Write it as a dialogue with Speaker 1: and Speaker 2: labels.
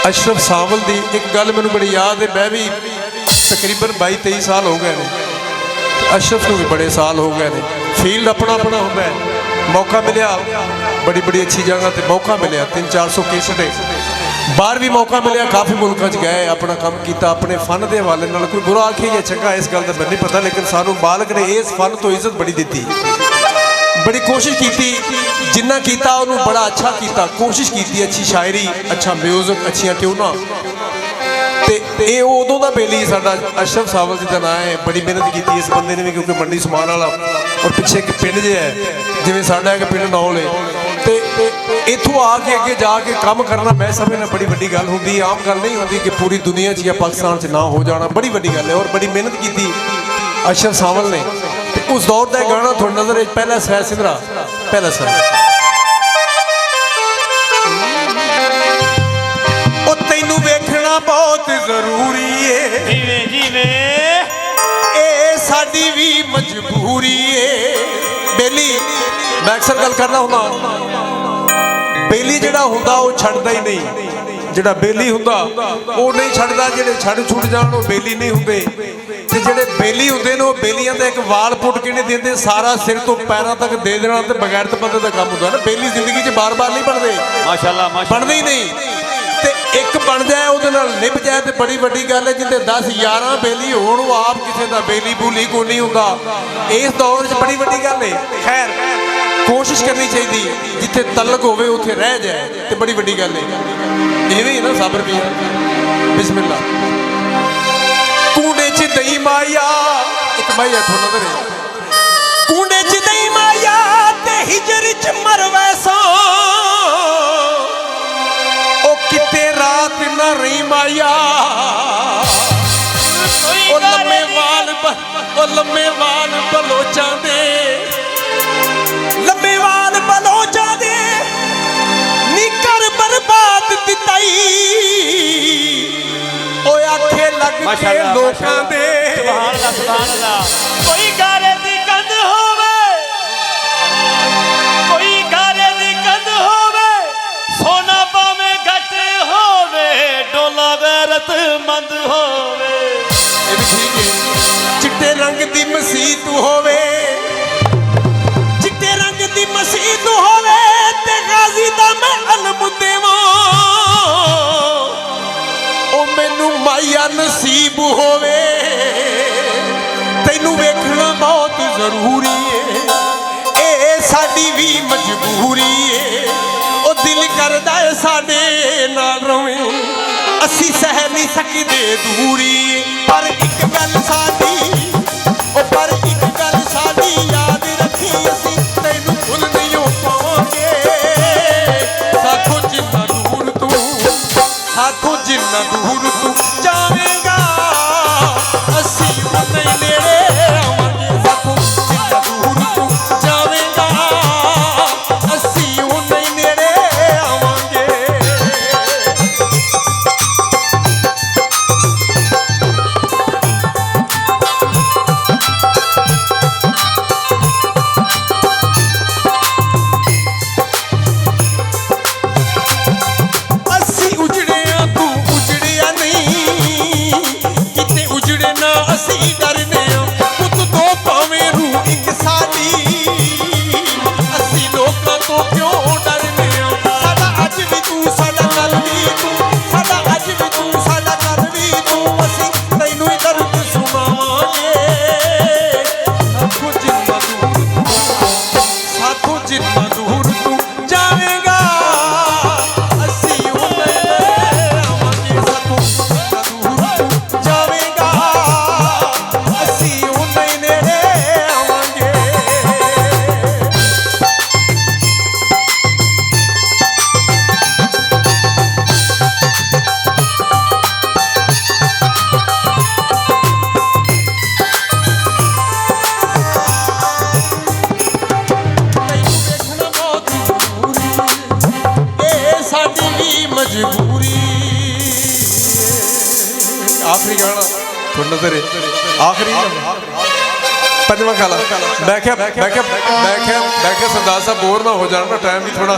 Speaker 1: अशरफ सावल की एक गल मैनू बड़ी याद है। मैं भी तकरीबन 22-23 साल हो गए हैं, अशरफ को भी बड़े साल हो गए हैं। फील्ड अपना अपना होता है, मौका मिलया बड़ी बड़ी अच्छी जगह पर मौका मिलया, 300-400 केसट है। बाहर भी मौका मिलया, काफ़ी मुल्कों गए, अपना काम किया, अपने फन के हवाले नाल। कोई बुरा आखिए या चंगा इस गल का मैं नहीं पता, लेकिन सानू मालक ने इस फन तो इज्जत बड़ी दी, बड़ी कोशिश की, जिन्ना किया उन्होंने बड़ा अच्छा किया, कोशिश की, अच्छी शायरी, अच्छा म्यूजिक, अच्छी ट्यूना। तो ये उदों का बेली साडा अशरफ सावल जी का नाम है। बड़ी मेहनत की इस बंदे ने भी, क्योंकि मंडी समान वाला और पिछे एक पिंड जो है जिमें साडा एक पिंड नौल है, तो इतों आके अगे जाके काम करना मैं समझना बड़ी वड्डी गल होंदी। आम गल नहीं होंदी कि पूरी दुनिया च या पाकिस्तान च ना हो जाना, बड़ी वड्डी गल है। और बड़ी मेहनत की अशरफ सावल ने। उस दौर का गाना थोड़ी नजर पहला सै सिंदरा, पहला सै तैनू वेखना बहुत जरूरी है, ए साडी भी मजबूरी है। बेली मैं अक्सर गल करना हुंदा, बेली जिहड़ा हुंदा वो छड्डदा ही नहीं, जिहड़ा बेली हुंदा वो नहीं छड्डदा, जिहड़े छड्ड छुट जाण वो बेली नहीं हुंदे। ते जिहड़े बेली हुंदे ने वो बेलियां दा एक वाल पुट के नहीं देंदे, सारा सिर तो पैरों तक दे देना। ते बगैरत बंदे दा काम हुंदा ना, बेली जिंदगी च बार बार नहीं बनदे, माशाअल्लाह बनदे ही नहीं। ते एक बन जाए उहदे नाल निभ जाए तो बड़ी वड्डी गल है। जिंदे 10-11 बेली होण वो आप किसी का बेली बूली को नहीं हुंदा, इस दौर च बड़ी वड्डी गल है। खैर कोशिश करनी चाहिए, जिथे तलक होवे उत्थे रह जाए तो बड़ी वड्डी गल है। इवें ही ना सबर भी है। बिस्मिल्लाह। कूड़े च दई माया, एक माया थोड़ा नजर है, कूड़े च दई माया ते हिजर च मरवे सो, किते रात न रही माया। ओ लम्मे वाल बलोचां दे, लम्मे वाल बलोचां दे नी कर बर्बाद दिताई। ओ आखे लग के लोकां दे, सुभान अल्लाह सुभान अल्लाह। कोई गारे दी कंध होवे, कोई गारे दी कंध होवे, सोना पावे घट होवे, डोला गैरत मंद होवे। ये भी ठीक है। चिट्टे रंग दी मसीत होवे, चिट्टे रंग दी मसीत होवे, ते गाजी दा मैं अलम देवां। ओ मैनू माया नसीब होवे, तैनू वेखना बहुत जरूरी है, ए साडी भी मजबूरी है। ओ दिल करदा है साडे नाल रवें, असी सह नहीं सकदे दूरी। पर एक गल साडी, ओ पर एक गल साडी याद रखी, असी तैनू भुल नहीं पावांगे। साथों जिन्ना दूर तू, साथों जिन्ना दूर तू जावेगा, असी नहीं नेड़े आवांगे। साथों जिन्ना दूर तू जावेगा, असी नहीं नेड़े आवांगे। मजबूरी। आखिरी गाना थोड़ा तेरे आखिरी पंजवा गाला मैं क्या सरदार साहब बोर ना हो जाना, टाइम भी थोड़ा